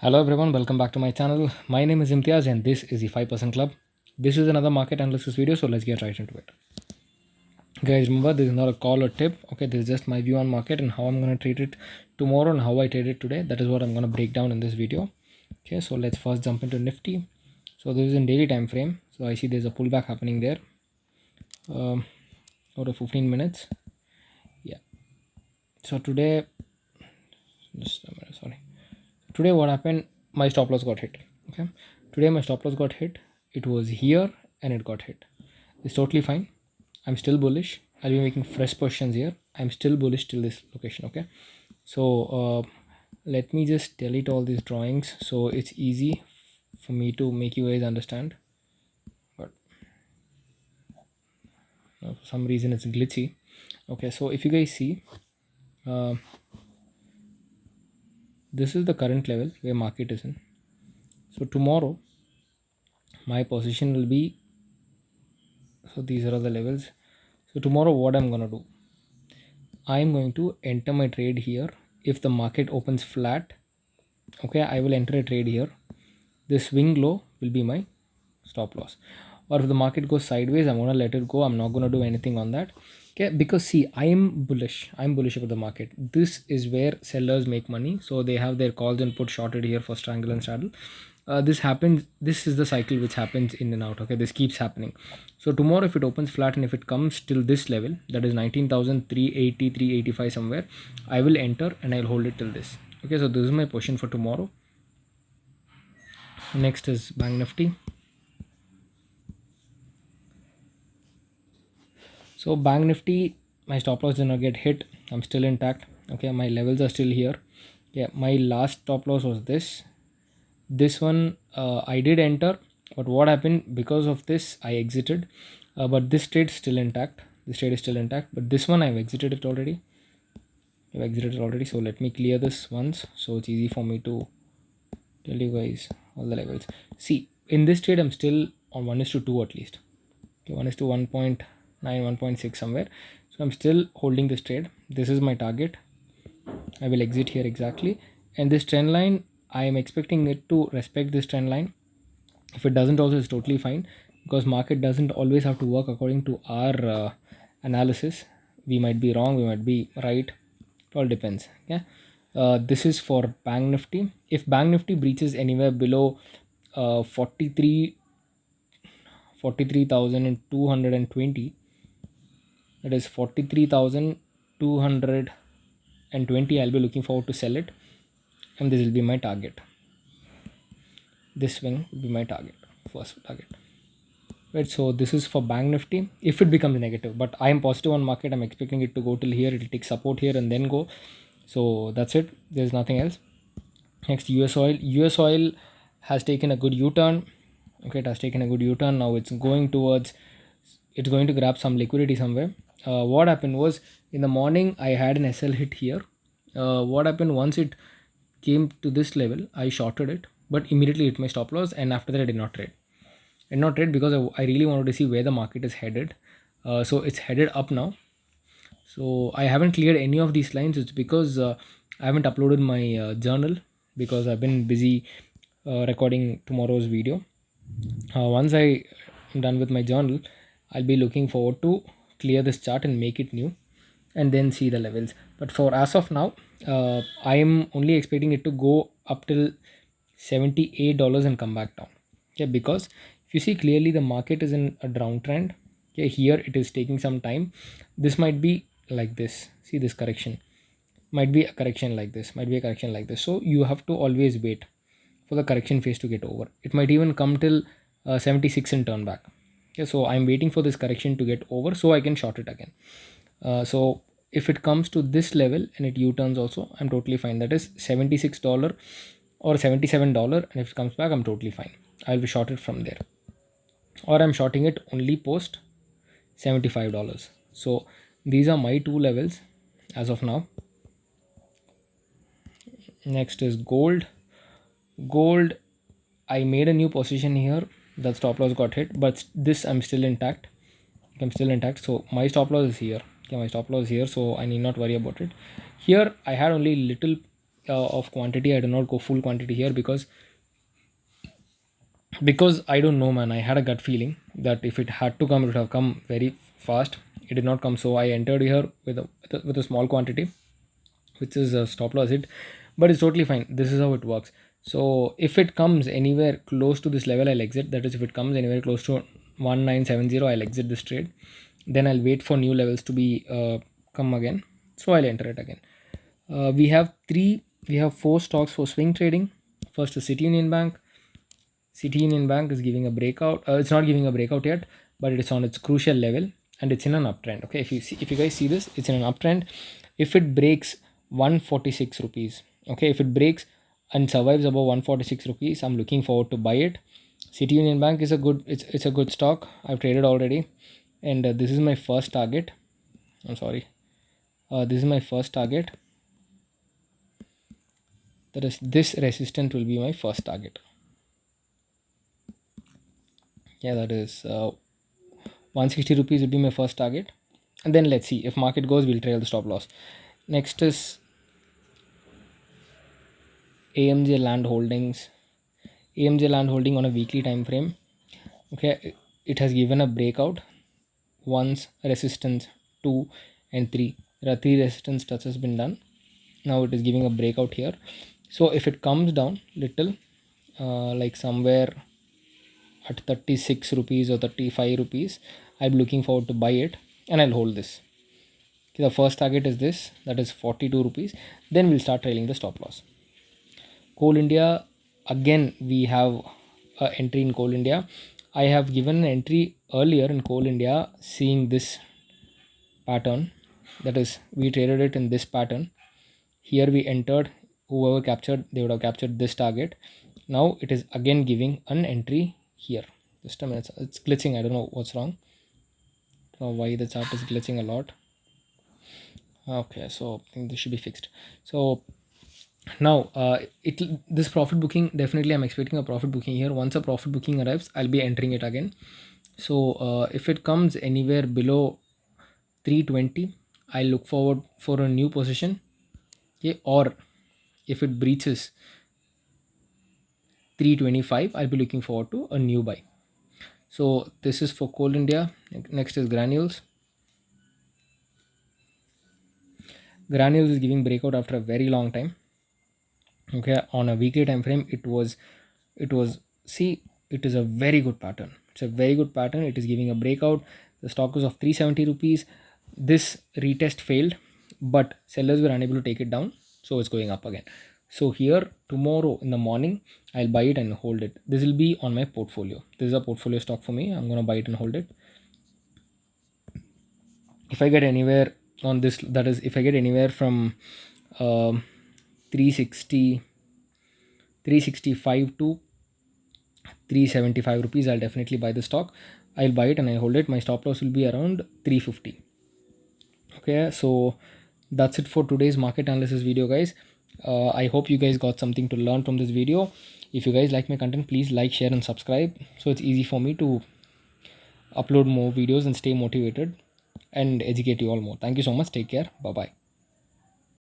Hello everyone, welcome back to my channel. My name is Imtiaz and this is the 5% Club. This is another market analysis video, so let's get right into it. Guys, remember this is not a call or tip. Okay, this is just my view on market and how I'm going to treat it tomorrow and how I trade it today. That is what I'm going to break down in this video. Okay, so let's first jump into Nifty. So this is in daily time frame. So I see there's a pullback happening there. Out of 15 minutes. Yeah. So today, just a minute, sorry. Today what happened, my stop loss got hit. Okay, today my stop loss got hit. It was here and it got hit. It's totally fine. I'm still bullish. I'll be making fresh positions here. I'm still bullish till this location. Okay, so let me just delete all these drawings so it's easy for me to make you guys understand. But for some reason it's glitchy. Okay, so if you guys see, this is the current level where market is in. So tomorrow my position will be, so these are all the levels. So tomorrow what I'm gonna do, I'm going to enter my trade here. If the market opens flat, okay, I will enter a trade here. This swing low will be my stop loss. Or if the market goes sideways, I'm gonna let it go. I'm not gonna do anything on that. Okay, because see, I'm bullish about the market. This is where sellers make money, so they have their calls and put shorted here for strangle and straddle. This happens, this is the cycle which happens in and out. Okay, this keeps happening. So tomorrow if it opens flat and if it comes till this level, that is 19,380, 385 somewhere, I will enter and I'll hold it till this. Okay, so this is my position for tomorrow. Next is Bank Nifty. So Bank Nifty, my stop loss did not get hit. I'm still intact. Okay, my levels are still here. Yeah, my last stop loss was this one. I did enter, but what happened, because of this I exited. But this trade is still intact. This trade is still intact, but this one I've exited it already. So let me clear this once so it's easy for me to tell you guys all the levels. See, in this trade I'm still on 1:2 at least. Okay, 1:1.9, 1.6 somewhere. So I'm still holding this trade. This is my target. I will exit here exactly. And this trend line, I am expecting it to respect this trend line. If it doesn't also, it's totally fine, because market doesn't always have to work according to our analysis. We might be wrong, we might be right. It all depends. Yeah. This is for Bank Nifty. If Bank Nifty breaches anywhere below 43,220, that is 43,220, I'll be looking forward to sell it, and this will be my target. This swing will be my target, first target. Right, so this is for Bank Nifty. If it becomes negative, but I am positive on market, I'm expecting it to go till here. It will take support here and then go. So that's it. There's nothing else. Next, US oil. US oil has taken a good U-turn. Okay, it has taken a good U-turn. Now it's going to grab some liquidity somewhere. What happened was, in the morning I had an SL hit here. What happened, once it came to this level, I shorted it, but immediately hit my stop loss, and after that I did not trade. Because I really wanted to see where the market is headed. So it's headed up now. So I haven't cleared any of these lines. It's because I haven't uploaded my journal, because I've been busy recording tomorrow's video. Once I am done with my journal, I'll be looking forward to clear this chart and make it new, and then see the levels. But for as of now, I am only expecting it to go up till $78 and come back down. Okay, because if you see clearly, the market is in a downtrend. Okay, here it is taking some time. This might be like this. See, this correction might be a correction like this, so you have to always wait for the correction phase to get over. It might even come till 76 and turn back. Okay, so I'm waiting for this correction to get over so I can short it again. So if it comes to this level and it U-turns also, I'm totally fine. That is $76 or $77, and if it comes back, I'm totally fine. I'll be shorted from there, or I'm shorting it only post $75. So these are my two levels as of now. Next is gold. I made a new position here. The stop loss got hit, but this I'm still intact. So my stop loss is here. Okay, my stop loss is here, so I need not worry about it. Here I had only little of quantity. I do not go full quantity here because I don't know, man. I had a gut feeling that if it had to come, it would have come very fast. It did not come, so I entered here with a small quantity, which is a stop loss hit, but it's totally fine. This is how it works. So if it comes anywhere close to this level, I'll exit. That is, if it comes anywhere close to 1970, I'll exit this trade. Then I'll wait for new levels to be come again. So I'll enter it again. We have four stocks for swing trading. First is City Union Bank. City Union Bank is giving a breakout. It's not giving a breakout yet, but it is on its crucial level and it's in an uptrend. Okay, if you guys see this, it's in an uptrend. If it breaks 146 rupees, okay, if it breaks and survives above 146 rupees, I'm looking forward to buy it. City Union Bank is a good, it's a good stock. I've traded already, and this is my first target. I'm sorry. This is my first target. That is, this resistance will be my first target. Yeah, that is 160 rupees would be my first target, and then let's see if market goes, we'll trail the stop loss. Next is AMJ Land Holdings. AMJ Land Holding on a weekly time frame. Okay, it has given a breakout once, resistance 2 and 3. There are 3 resistance touches been done. Now it is giving a breakout here. So if it comes down little, like somewhere at 36 rupees or 35 rupees, I'll be looking forward to buy it and I'll hold this. Okay, the first target is this, that is 42 rupees. Then we'll start trailing the stop loss. Coal India, again we have an entry in Coal India. I have given an entry earlier in Coal India seeing this pattern, that is, we traded it in this pattern. Here we entered, whoever captured, they would have captured this target. Now it is again giving an entry here. Just a minute, it's glitching. I don't know what's wrong. I don't know why the chart is glitching a lot. Okay, so I think this should be fixed. So now this profit booking, definitely I'm expecting a profit booking here. Once a profit booking arrives, I'll be entering it again. So if it comes anywhere below 320, I'll look forward for a new position. Okay, or if it breaches 325, I'll be looking forward to a new buy. So this is for Coal India. Next is Granules. Granules is giving breakout after a very long time. Okay, on a weekly time frame, it was see, it is a very good pattern. It's a very good pattern. It is giving a breakout. The stock was of 370 rupees. This retest failed, but sellers were unable to take it down, so it's going up again. So here tomorrow in the morning, I'll buy it and hold it. This will be on my portfolio. This is a portfolio stock for me. I'm going to buy it and hold it. If I get anywhere on this, that is, if I get anywhere from 365 to 375 rupees, I'll definitely buy the stock. I'll buy it and I hold it. My stop loss will be around 350. Okay, so that's it for today's market analysis video, guys. I hope you guys got something to learn from this video. If you guys like my content, please like, share and subscribe, so it's easy for me to upload more videos and stay motivated and educate you all more. Thank you so much. Take care. Bye bye.